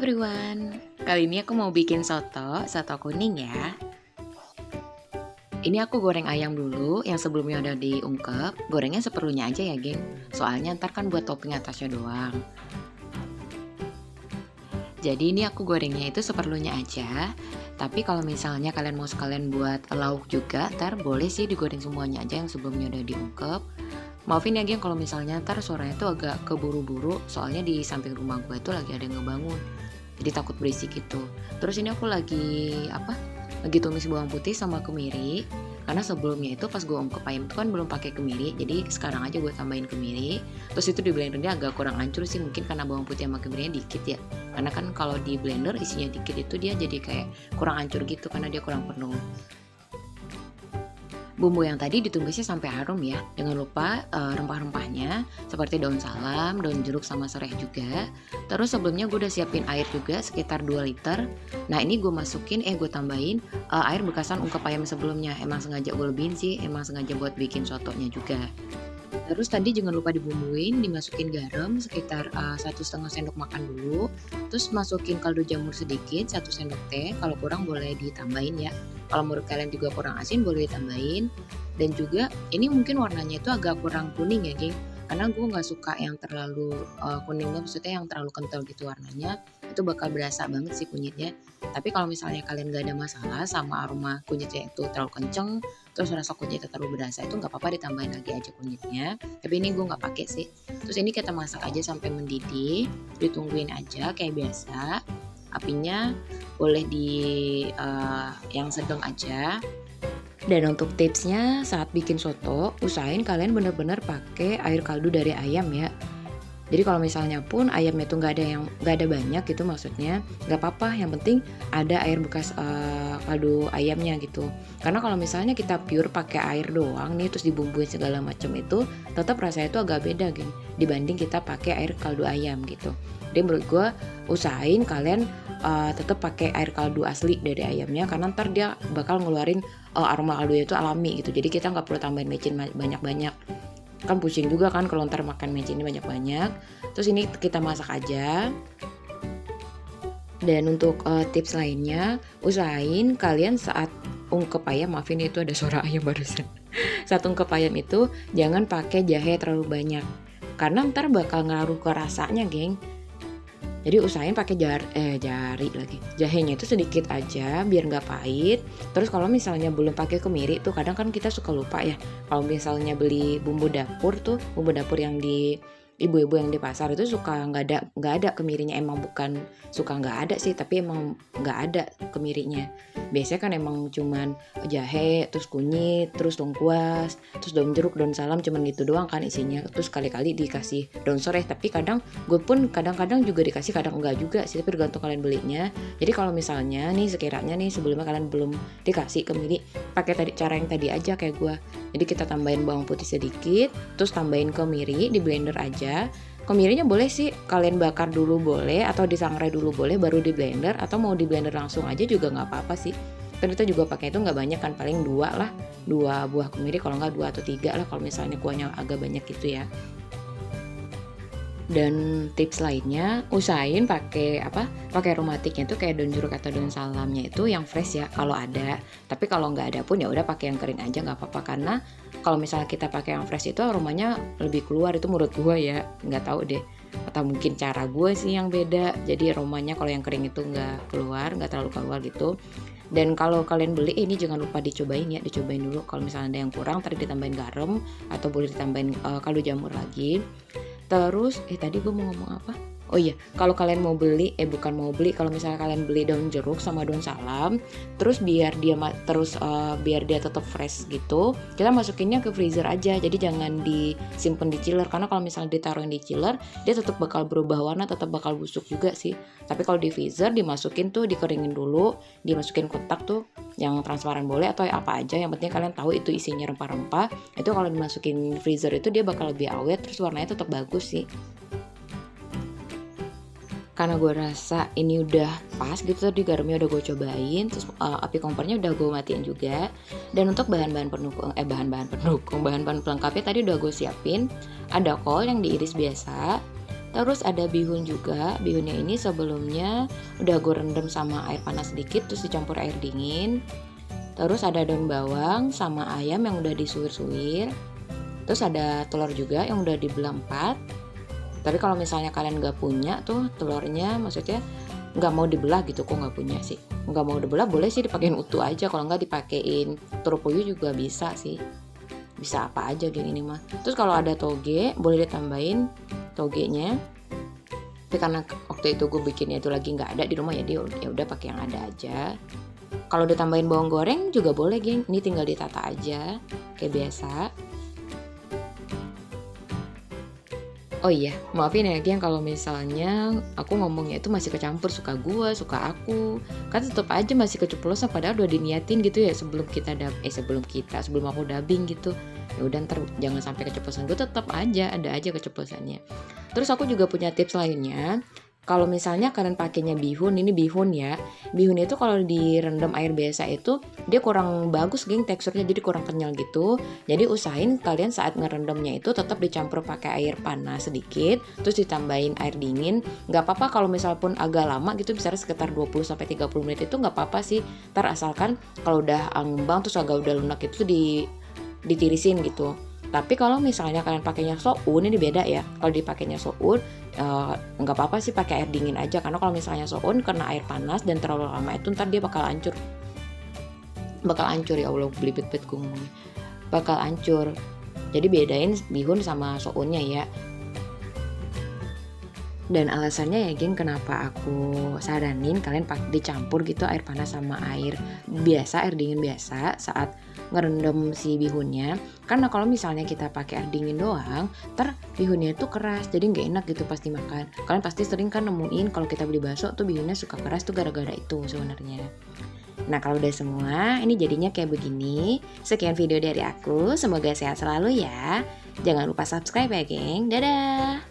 everyone, kali ini aku mau bikin soto kuning ya. Ini aku goreng ayam dulu, yang sebelumnya udah diungkep. Gorengnya seperlunya aja ya geng, soalnya ntar kan buat topping atasnya doang. Jadi ini aku gorengnya itu seperlunya aja. Tapi kalau misalnya kalian mau sekalian buat lauk juga, ntar boleh sih digoreng semuanya aja yang sebelumnya udah diungkep. Maafin ya geng kalau misalnya ntar suaranya tuh agak keburu-buru, soalnya di samping rumah gue tuh lagi ada yang ngebangun. Jadi takut berisik gitu. Terus ini aku lagi tumis bawang putih sama kemiri, karena sebelumnya itu pas gue ungkep ayam itu kan belum pakai kemiri, jadi sekarang aja gue tambahin kemiri. Terus itu di blendernya agak kurang hancur sih, mungkin karena bawang putih sama kemirinya dikit ya, karena kan kalau di blender isinya dikit itu dia jadi kayak kurang hancur gitu karena dia kurang penuh. Bumbu yang tadi ditumisnya sampai harum ya. Jangan lupa rempah-rempahnya seperti daun salam, daun jeruk sama serai juga. Terus sebelumnya gue udah siapin air juga sekitar 2 liter. Nah ini gue tambahin air bekasan ungkep ayam sebelumnya. Emang sengaja gue lebihin sih, emang sengaja buat bikin sotonya juga. Terus tadi jangan lupa dibumbuin, dimasukin garam sekitar 1,5 sendok makan dulu. Terus masukin kaldu jamur sedikit, 1 sendok teh. Kalau kurang boleh ditambahin ya. Kalau menurut kalian juga kurang asin boleh ditambahin. Dan juga ini mungkin warnanya itu agak kurang kuning ya geng, karena gue nggak suka yang terlalu kuningnya, maksudnya yang terlalu kental gitu warnanya. Itu bakal berasa banget sih kunyitnya. Tapi kalau misalnya kalian gak ada masalah sama aroma kunyitnya itu terlalu kenceng, terus rasa kunyitnya terlalu berasa, itu nggak apa-apa ditambahin lagi aja kunyitnya. Tapi ini gue nggak pakai sih. Terus ini kita masak aja sampai mendidih, ditungguin aja kayak biasa. Apinya boleh di yang sedang aja. Dan untuk tipsnya saat bikin soto, usahain kalian bener-bener pakai air kaldu dari ayam ya. Jadi kalau misalnya pun ayamnya tuh nggak ada banyak gitu, maksudnya nggak apa-apa, yang penting ada air bekas kaldu ayamnya gitu. Karena kalau misalnya kita pure pakai air doang nih terus dibumbuin segala macam, itu tetap rasanya itu agak beda geng dibanding kita pakai air kaldu ayam gitu. Jadi menurut gue usahain kalian tetap pakai air kaldu asli dari ayamnya, karena ntar dia bakal ngeluarin aroma kaldunya itu alami gitu. Jadi kita nggak perlu tambahin mecin banyak-banyak, kan pusing juga kan kalau ntar makan mecin ini banyak-banyak. Terus ini kita masak aja. Dan untuk tips lainnya, usahain kalian saat ungkep ayam, maafin itu ada suara ayam barusan. Saat ungkep ayam itu jangan pakai jahe terlalu banyak, karena ntar bakal ngaruh ke rasanya geng. Jadi usahain pakai jahenya itu sedikit aja biar nggak pahit. Terus kalau misalnya belum pakai kemiri tuh, kadang kan kita suka lupa ya. Kalau misalnya beli bumbu dapur yang di ibu-ibu yang di pasar itu suka nggak ada kemirinya. Emang bukan suka nggak ada sih, tapi emang nggak ada kemirinya. Biasanya kan emang cuman jahe, terus kunyit, terus lengkuas, terus daun jeruk, daun salam, cuman gitu doang kan isinya. Terus kali-kali dikasih daun serai, tapi gue pun kadang-kadang juga dikasih, kadang enggak juga sih, tapi tergantung kalian belinya. Jadi kalau misalnya nih sekiranya nih sebelumnya kalian belum dikasih kemiri, pakai cara yang tadi aja kayak gue. Jadi kita tambahin bawang putih sedikit, terus tambahin kemiri, di blender aja. Kemirinya boleh sih kalian bakar dulu boleh, atau disangrai dulu boleh baru di blender, atau mau di blender langsung aja juga nggak apa-apa sih. Kan kita juga pakai itu nggak banyak kan, paling 2 buah kemiri, kalau nggak 2 atau 3 lah kalau misalnya kuahnya agak banyak gitu ya. Dan tips lainnya, usahain pakai aromatiknya itu kayak daun jeruk atau daun salamnya itu yang fresh ya kalau ada. Tapi kalau nggak ada pun ya udah pakai yang kering aja nggak apa-apa, karena kalau misalnya kita pakai yang fresh itu aromanya lebih keluar, itu menurut gue ya, nggak tahu deh, atau mungkin cara gue sih yang beda. Jadi aromanya kalau yang kering itu nggak terlalu keluar gitu. Dan kalau kalian beli ini jangan lupa dicobain dulu. Kalau misalnya ada yang kurang, tadi ditambahin garam atau boleh ditambahin kaldu jamur lagi. Terus tadi gue mau ngomong apa? Oh iya, kalau kalian kalau misalnya kalian beli daun jeruk sama daun salam, terus biar dia tetap fresh gitu, kita masukinnya ke freezer aja. Jadi jangan disimpan di chiller, karena kalau misalnya ditaruhin di chiller, dia tetap bakal berubah warna, tetap bakal busuk juga sih. Tapi kalau di freezer dimasukin tuh, dikeringin dulu, dimasukin kotak tuh yang transparan boleh, atau apa aja, yang penting kalian tahu itu isinya rempah-rempah. Itu kalau dimasukin freezer itu dia bakal lebih awet, terus warnanya tetap bagus sih. Karena gue rasa ini udah pas gitu, tadi garamnya udah gue cobain, terus api kompornya udah gue matiin juga. Dan untuk bahan-bahan pelengkapnya tadi udah gue siapin. Ada kol yang diiris biasa, Terus ada bihun juga. Bihunnya ini sebelumnya udah gue rendam sama air panas sedikit terus dicampur air dingin. Terus ada daun bawang sama ayam yang udah disuir-suir. Terus ada telur juga yang udah dibelah 4. Tapi kalau misalnya kalian nggak punya tuh telurnya, maksudnya nggak mau dibelah gitu, kok nggak punya sih, nggak mau dibelah boleh sih dipakein utuh aja. Kalau nggak dipakein telur puyuh juga bisa sih, bisa apa aja geng ini mah. Terus kalau ada toge boleh ditambahin togenya, tapi karena waktu itu gue bikinnya itu lagi nggak ada di rumah ya udah pakai yang ada aja. Kalau ditambahin bawang goreng juga boleh geng, ini tinggal ditata aja kayak biasa. Oh iya, maafin ya geng kalau misalnya aku ngomongnya itu masih kecampur suka gua, suka aku. Kan tetap aja masih keceplosan padahal udah diniatin gitu ya sebelum sebelum aku dubbing gitu. Ya udah ntar jangan sampai keceplosan, gue tetap aja ada aja keceplosannya. Terus aku juga punya tips lainnya. Kalau misalnya kalian pakainya bihun, ini bihun ya. Bihun itu kalau direndam air biasa itu dia kurang bagus geng teksturnya, jadi kurang kenyal gitu. Jadi usahain kalian saat ngerendamnya itu tetap dicampur pakai air panas sedikit, terus ditambahin air dingin. Gak apa-apa kalau misal pun agak lama gitu, bisa sekitar 20-30 menit itu gak apa-apa sih. Ntar asalkan kalau udah ngembang terus agak udah lunak itu ditirisin gitu. Tapi kalau misalnya kalian pakainya soun, ini beda ya. Kalau dipakainya soun, nggak apa-apa sih pakai air dingin aja. Karena kalau misalnya soun kena air panas dan terlalu lama itu ntar dia bakal hancur. Ya Allah, belibet-bet gue ngomongnya. Bakal hancur. Jadi bedain bihun sama sounnya ya. Dan alasannya ya geng, kenapa aku saranin kalian dicampur gitu air panas sama air biasa, air dingin biasa saat ngerendam si bihunnya. Karena kalau misalnya kita pakai air dingin doang, bihunnya itu keras, jadi nggak enak gitu pas dimakan. Kalian pasti sering kan nemuin kalau kita beli bakso tuh bihunnya suka keras tuh gara-gara itu sebenarnya. Nah kalau udah semua, ini jadinya kayak begini. Sekian video dari aku, semoga sehat selalu ya. Jangan lupa subscribe ya geng, dadah!